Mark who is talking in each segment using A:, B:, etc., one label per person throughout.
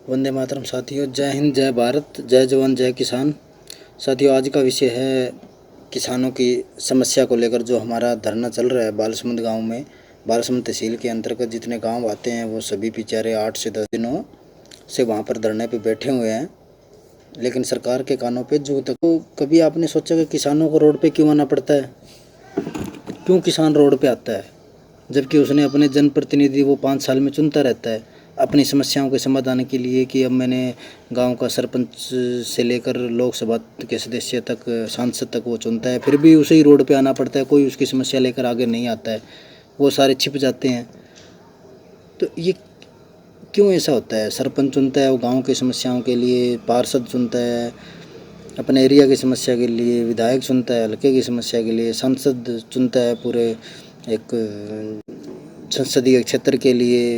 A: वंदे मातरम। साथियों, जय हिंद, जय भारत, जय जवान, जय किसान। साथियों, आज का विषय है किसानों की समस्या को लेकर जो हमारा धरना चल रहा है बालसमुंद गांव में। बालसमुंद तहसील के अंतर्गत जितने गांव आते हैं वो सभी बेचारे 8 से 10 दिनों से वहां पर धरने पे बैठे हुए हैं, लेकिन सरकार के कानों पे जू तक। तो कभी आपने सोचा कि किसानों को रोड पे क्यों आना पड़ता है? क्यों किसान रोड पे आता है जबकि उसने अपने जनप्रतिनिधि वो 5 साल में चुनता रहता है अपनी समस्याओं के समाधान के लिए। कि अब मैंने गांव का सरपंच से लेकर लोकसभा के सदस्य तक, सांसद तक वो चुनता है, फिर भी उसे ही रोड पे आना पड़ता है। कोई उसकी समस्या लेकर आगे नहीं आता है, वो सारे छिप जाते हैं। तो ये क्यों ऐसा होता है? सरपंच चुनता है वो गाँव की समस्याओं के लिए, पार्षद चुनता है अपने एरिया की समस्या के लिए, विधायक चुनता है हल्के की समस्या के लिए, सांसद चुनता है पूरे एक संसदीय क्षेत्र के लिए,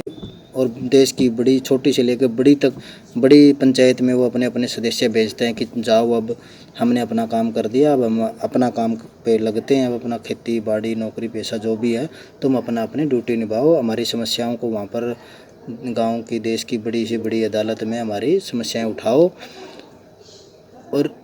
A: और देश की बड़ी छोटी से लेकर बड़ी तक बड़ी पंचायत में वो अपने अपने सदस्य भेजते हैं कि जाओ, अब हमने अपना काम कर दिया, अब हम अपना काम पे लगते हैं, अब अपना खेती बाड़ी नौकरी पेशा जो भी है तुम अपना अपनी ड्यूटी निभाओ, हमारी समस्याओं को वहाँ पर गांव की देश की बड़ी से बड़ी अदालत में हमारी समस्याएं उठाओ और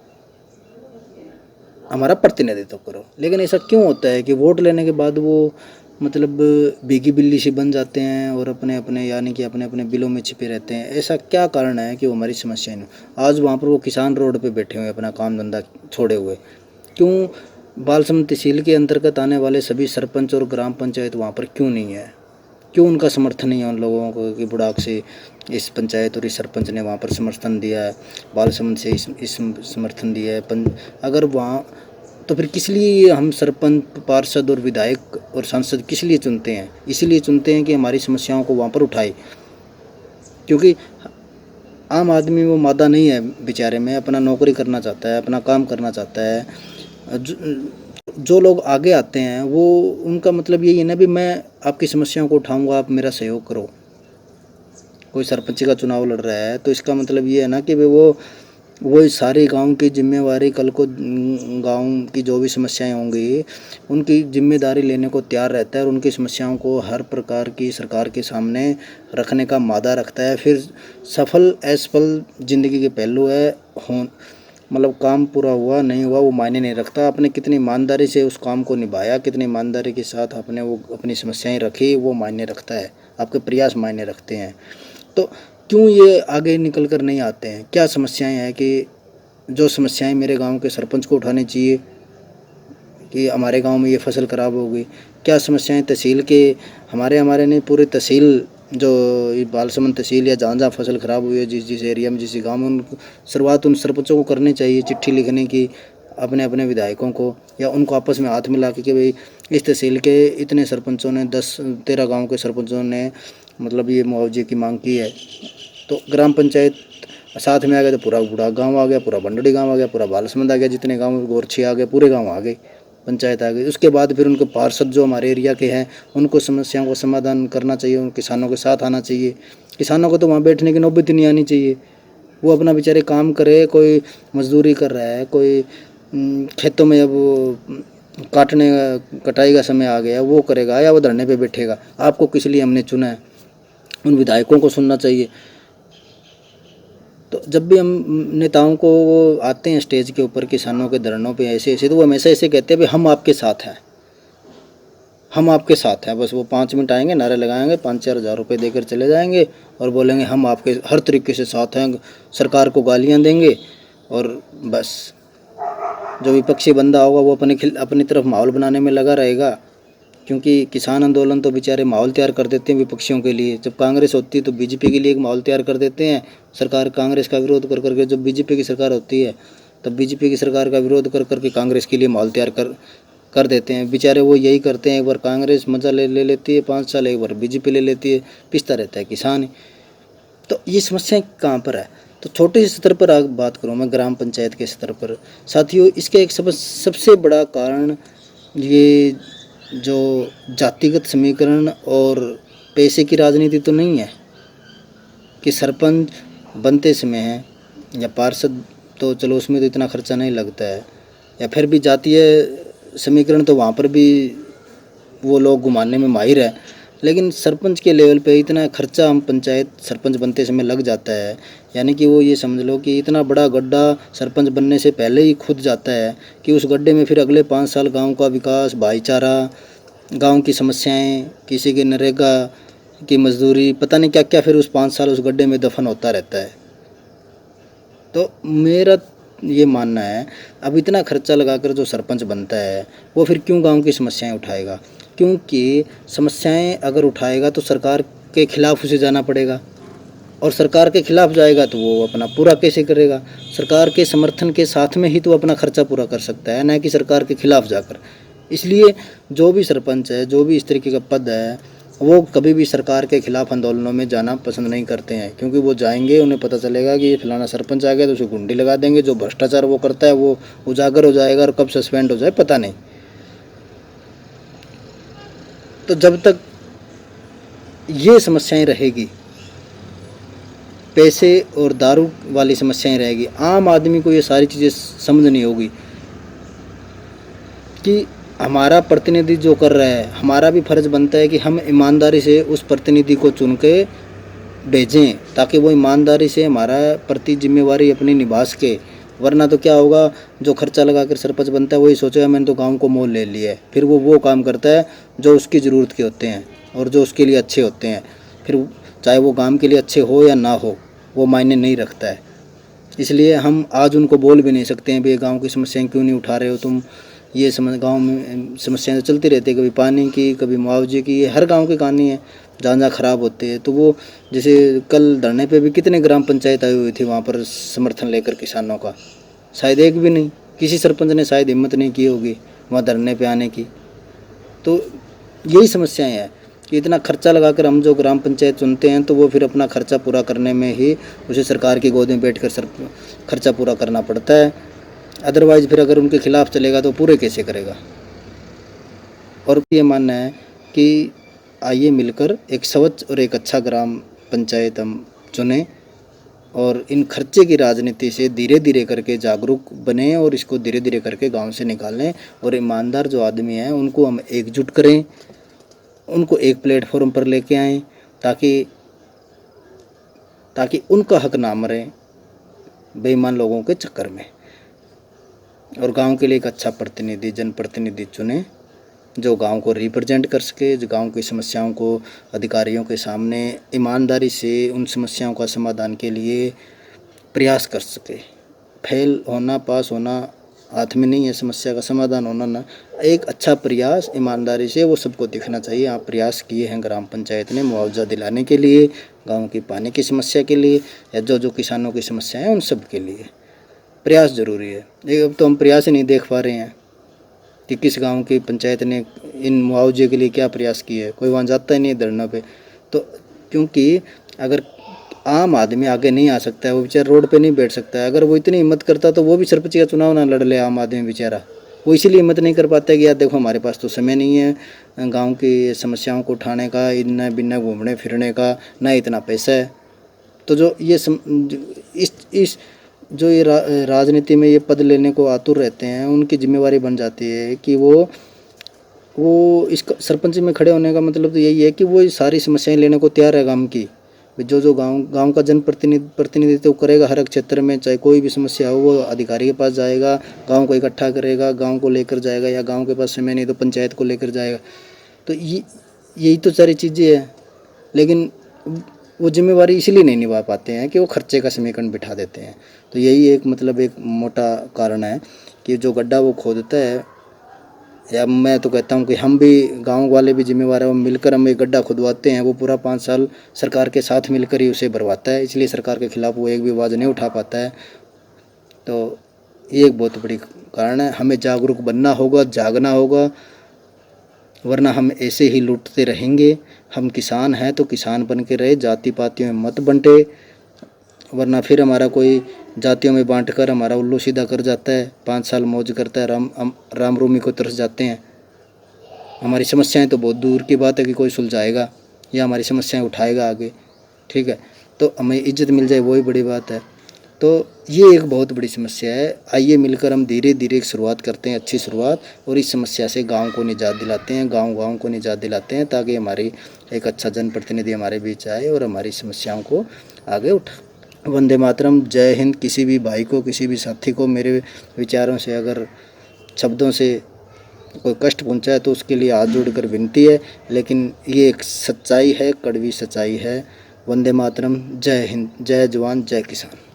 A: हमारा प्रतिनिधित्व करो। लेकिन ऐसा क्यों होता है कि वोट लेने के बाद वो मतलब भीगी बिल्ली से बन जाते हैं और अपने अपने यानी कि अपने अपने बिलों में छिपे रहते हैं? ऐसा क्या कारण है कि वो हमारी समस्याएं नहीं? आज वहाँ पर वो किसान रोड पे बैठे हुए अपना काम धंधा छोड़े हुए, क्यों? बालसमुंद तहसील के अंतर्गत आने वाले सभी सरपंच और ग्राम पंचायत वहाँ पर क्यों नहीं है? क्यों उनका समर्थन नहीं है उन लोगों को कि बुढ़ाक से इस पंचायत और इस सरपंच ने वहाँ पर समर्थन दिया है, बालसमुंद से इस समर्थन दिया है। अगर वहाँ तो फिर किस लिए हम सरपंच, पार्षद और विधायक और सांसद किस लिए चुनते हैं? इसीलिए चुनते हैं कि हमारी समस्याओं को वहाँ पर उठाए, क्योंकि आम आदमी वो मादा नहीं है बेचारे में, अपना नौकरी करना चाहता है, अपना काम करना चाहता है। जो लोग आगे आते हैं वो उनका मतलब यही है ना भी मैं आपकी समस्याओं को उठाऊंगा, आप मेरा सहयोग करो। कोई सरपंच का चुनाव लड़ रहा है तो इसका मतलब ये है ना कि वो सारे गांव की जिम्मेवारी, कल को गांव की जो भी समस्याएं होंगी उनकी जिम्मेदारी लेने को तैयार रहता है और उनकी समस्याओं को हर प्रकार की सरकार के सामने रखने का मादा रखता है। फिर सफल असफल ज़िंदगी के पहलू है, मतलब काम पूरा हुआ नहीं हुआ वो मायने नहीं रखता। आपने कितनी ईमानदारी से उस काम को निभाया, कितनी ईमानदारी के साथ आपने वो अपनी समस्याएं रखी, वो मायने रखता है, आपके प्रयास मायने रखते हैं। तो क्यों ये आगे निकल कर नहीं आते हैं? क्या समस्याएं हैं कि जो समस्याएं मेरे गांव के सरपंच को उठानी चाहिए कि हमारे गांव में ये फसल ख़राब हो गई? क्या समस्याएं तहसील के हमारे नहीं पूरे तहसील जो बालसमुंद तहसील या जहाँ जहाँ फसल ख़राब हुई है, जिस एरिया में जिस गांव में, उन शुरुआत उन सरपंचों को करनी चाहिए चिट्ठी लिखने की अपने अपने विधायकों को, या उनको आपस में हाथ मिला के कि भाई इस तहसील के इतने सरपंचों ने 10-13 गाँव के सरपंचों ने मतलब ये मुआवजे की मांग की है। तो ग्राम पंचायत साथ में आ गया तो पूरा बूढ़ा गांव आ गया, पूरा बंडोड़ी गांव आ गया, पूरा बालसमुंद आ गया, जितने गांव गोरछी आ गए, पूरे गांव आ गए, पंचायत आ गई। उसके बाद फिर उनको पार्षद जो हमारे एरिया के हैं उनको समस्याओं का समाधान करना चाहिए, उन किसानों के साथ आना चाहिए। किसानों को तो वहाँ बैठने की नौबत ही नहीं आनी चाहिए, वो अपना बेचारे काम करे। कोई मजदूरी कर रहा है, कोई खेतों में अब कटाई का समय आ गया वो करेगा या वो धरने पे बैठेगा? आपको किस लिए हमने चुना है? उन विधायकों को सुनना चाहिए। तो जब भी हम नेताओं को वो आते हैं स्टेज के ऊपर किसानों के धरनों पे ऐसे ऐसे, तो वो हमेशा ऐसे कहते हैं भाई हम आपके साथ हैं, हम आपके साथ हैं। बस वो 5 मिनट आएंगे, नारे लगाएंगे, 5-4 हज़ार रुपये देकर चले जाएंगे और बोलेंगे हम आपके हर तरीके से साथ हैं, सरकार को गालियाँ देंगे और बस जो विपक्षी बंदा होगा वो अपनी तरफ माहौल बनाने में लगा रहेगा। क्योंकि किसान आंदोलन तो बेचारे माहौल तैयार कर देते हैं विपक्षियों के लिए। जब कांग्रेस होती है तो बीजेपी के लिए एक माहौल तैयार कर देते हैं, सरकार कांग्रेस का विरोध कर करके। जब बीजेपी की सरकार होती है तब बीजेपी की सरकार का विरोध कर करके कांग्रेस के लिए माहौल तैयार कर देते हैं। बेचारे वो यही करते हैं, एक बार कांग्रेस मजा ले लेती है 5 साल, एक बार बीजेपी ले लेती है, पिसता रहता है किसान ही। तो ये समस्याएं कहाँ पर है? तो छोटे स्तर पर बात करूँ मैं, ग्राम पंचायत के स्तर पर साथियों, इसका एक सबसे बड़ा कारण ये जो जातिगत समीकरण और पैसे की राजनीति तो नहीं है कि सरपंच बनते समय है या पार्षद, तो चलो उसमें तो इतना खर्चा नहीं लगता है, या फिर भी जातीय समीकरण तो वहाँ पर भी वो लोग घुमाने में माहिर है। लेकिन सरपंच के लेवल पे इतना खर्चा हम पंचायत सरपंच बनते समय लग जाता है, यानी कि वो ये समझ लो कि इतना बड़ा गड्ढा सरपंच बनने से पहले ही खुद जाता है कि उस गड्ढे में फिर अगले 5 साल गांव का विकास, भाईचारा, गांव की समस्याएं, किसी के नरेगा की मजदूरी, पता नहीं क्या क्या, फिर उस 5 साल उस गड्ढे में दफन होता रहता है। तो मेरा ये मानना है, अब इतना खर्चा लगाकर जो सरपंच बनता है वो फिर क्यों गांव की समस्याएं उठाएगा? क्योंकि समस्याएं अगर उठाएगा तो सरकार के खिलाफ उसे जाना पड़ेगा, और सरकार के खिलाफ जाएगा तो वो अपना पूरा कैसे करेगा? सरकार के समर्थन के साथ में ही तो अपना खर्चा पूरा कर सकता है, ना कि सरकार के खिलाफ जाकर। इसलिए जो भी सरपंच है, जो भी इस तरीके का पद है, वो कभी भी सरकार के खिलाफ आंदोलनों में जाना पसंद नहीं करते हैं, क्योंकि वो जाएंगे, उन्हें पता चलेगा कि ये फलाना सरपंच आ गया तो उसे गुंडी लगा देंगे, जो भ्रष्टाचार वो करता है वो उजागर हो जाएगा, और कब सस्पेंड हो जाए पता नहीं। तो जब तक ये समस्याएं रहेगी, पैसे और दारू वाली समस्याएं रहेगी, आम आदमी को ये सारी चीज़ें समझनी होगी कि हमारा प्रतिनिधि जो कर रहा है, हमारा भी फर्ज बनता है कि हम ईमानदारी से उस प्रतिनिधि को चुन के भेजें, ताकि वो ईमानदारी से हमारा प्रति जिम्मेवारी अपनी निभा सके। वरना तो क्या होगा, जो खर्चा लगा कर सरपंच बनता है वही सोचेगा मैंने तो गांव को मोल ले लिया है, फिर वो काम करता है जो उसकी ज़रूरत के होते हैं और जो उसके लिए अच्छे होते हैं। फिर चाहे वो गांव के लिए अच्छे हो या ना हो, वो मायने नहीं रखता है। इसलिए हम आज उनको बोल भी नहीं सकते हैं भाई गांव की समस्याएं क्यों नहीं उठा रहे हो तुम। ये गांव में समस्याएं तो चलती रहती है, कभी पानी की, कभी मुआवजे की, ये हर गांव की कहानी है। जहाँ जहाँ ख़राब होते हैं तो वो, जैसे कल धरने पे भी कितने ग्राम पंचायत आई हुई थी वहाँ पर समर्थन लेकर किसानों का, शायद एक भी नहीं, किसी सरपंच ने शायद हिम्मत नहीं की होगी वहाँ धरने पे आने की। तो यही समस्याएं हैं कि इतना खर्चा लगाकर हम जो ग्राम पंचायत चुनते हैं तो वो फिर अपना खर्चा पूरा करने में ही उसे सरकार की गोद में बैठकर खर्चा पूरा करना पड़ता है। अदरवाइज़ फिर अगर उनके खिलाफ चलेगा तो पूरे कैसे करेगा? और ये मानना है कि आइए मिलकर एक स्वच्छ और एक अच्छा ग्राम पंचायत हम चुनें, और इन खर्चे की राजनीति से धीरे धीरे करके जागरूक बने और इसको धीरे धीरे करके गांव से निकालें, और ईमानदार जो आदमी हैं उनको हम एकजुट करें, उनको एक प्लेटफॉर्म पर लेके आएं, ताकि उनका हक ना मरे बेईमान लोगों के चक्कर में। और गांव के लिए एक अच्छा प्रतिनिधि, जनप्रतिनिधि चुने जो गांव को रिप्रेजेंट कर सके, जो गांव की समस्याओं को अधिकारियों के सामने ईमानदारी से उन समस्याओं का समाधान के लिए प्रयास कर सके। फेल होना, पास होना हाथ में नहीं है, समस्या का समाधान होना ना, एक अच्छा प्रयास ईमानदारी से वो सबको दिखना चाहिए। आप प्रयास किए हैं ग्राम पंचायत ने मुआवजा दिलाने के लिए, गांव की पानी की समस्या के लिए, या जो किसानों की समस्या है उन सब के लिए प्रयास ज़रूरी है। लेकिन अब तो हम प्रयास ही नहीं देख पा रहे हैं कि किस गांव की पंचायत ने इन मुआवजे के लिए क्या प्रयास किए है। कोई वहाँ जाता ही नहीं है धरना पे। तो क्योंकि अगर आम आदमी आगे नहीं आ सकता है, वो बेचारा रोड पे नहीं बैठ सकता है, अगर वो इतनी हिम्मत करता तो वो भी सरपंच का चुनाव ना लड़ ले। आम आदमी बेचारा वो इसीलिए हिम्मत नहीं कर पाता है कि यार देखो हमारे पास तो समय नहीं है गांव की समस्याओं को उठाने का, इतना बिना घूमने फिरने का, ना इतना पैसा है। तो जो ये जो ये राजनीति में ये पद लेने को आतुर रहते हैं, उनकी जिम्मेवारी बन जाती है कि वो इस सरपंच में खड़े होने का मतलब तो यही है कि वो सारी समस्याएं लेने को तैयार है गांव की। जो गांव का प्रतिनिधित्व करेगा हर एक क्षेत्र में, चाहे कोई भी समस्या हो वो अधिकारी के पास जाएगा, गांव को इकट्ठा करेगा, गांव को लेकर जाएगा, या गांव के पास समय नहीं तो पंचायत को लेकर जाएगा। तो यही तो सारी चीज़ें हैं। लेकिन वो जिम्मेवारी इसीलिए नहीं निभा पाते हैं कि वो खर्चे का समीकरण बिठा देते हैं। तो यही एक मोटा कारण है कि जो गड्ढा वो खोदता है, या मैं तो कहता हूँ कि हम भी गांव वाले भी जिम्मेवार हैं, मिलकर हम एक गड्ढा खुदवाते हैं, वो पूरा 5 साल सरकार के साथ मिलकर ही उसे भरवाता है। इसलिए सरकार के खिलाफ वो एक भी आवाज़ नहीं उठा पाता है। तो ये एक बहुत बड़ी कारण है। हमें जागरूक बनना होगा, जागना होगा, वरना हम ऐसे ही लूटते रहेंगे। हम किसान हैं तो किसान बन के रहे, जाति पातियों में मत बंटे, वरना फिर हमारा कोई जातियों में बांट कर हमारा उल्लू सीधा कर जाता है, 5 साल मौज करता है, राम रूमी को तरस जाते हैं। हमारी समस्याएं तो बहुत दूर की बात है कि कोई सुलझाएगा या हमारी समस्याएं उठाएगा आगे, ठीक है। तो हमें इज्जत मिल जाए वही बड़ी बात है। तो ये एक बहुत बड़ी समस्या है। आइए मिलकर हम धीरे धीरे एक शुरुआत करते हैं, अच्छी शुरुआत, और इस समस्या से गांव को निजात दिलाते हैं, गांव को निजात दिलाते हैं, ताकि हमारी एक अच्छा जनप्रतिनिधि हमारे बीच आए और हमारी समस्याओं को आगे उठा। वंदे मातरम, जय हिंद। किसी भी भाई को, किसी भी साथी को मेरे विचारों से अगर शब्दों से कोई कष्ट पहुंचा है तो उसके लिए हाथ जोड़कर विनती है, लेकिन ये एक सच्चाई है, कड़वी सच्चाई है। वंदे मातरम, जय हिंद, जय जवान जय किसान।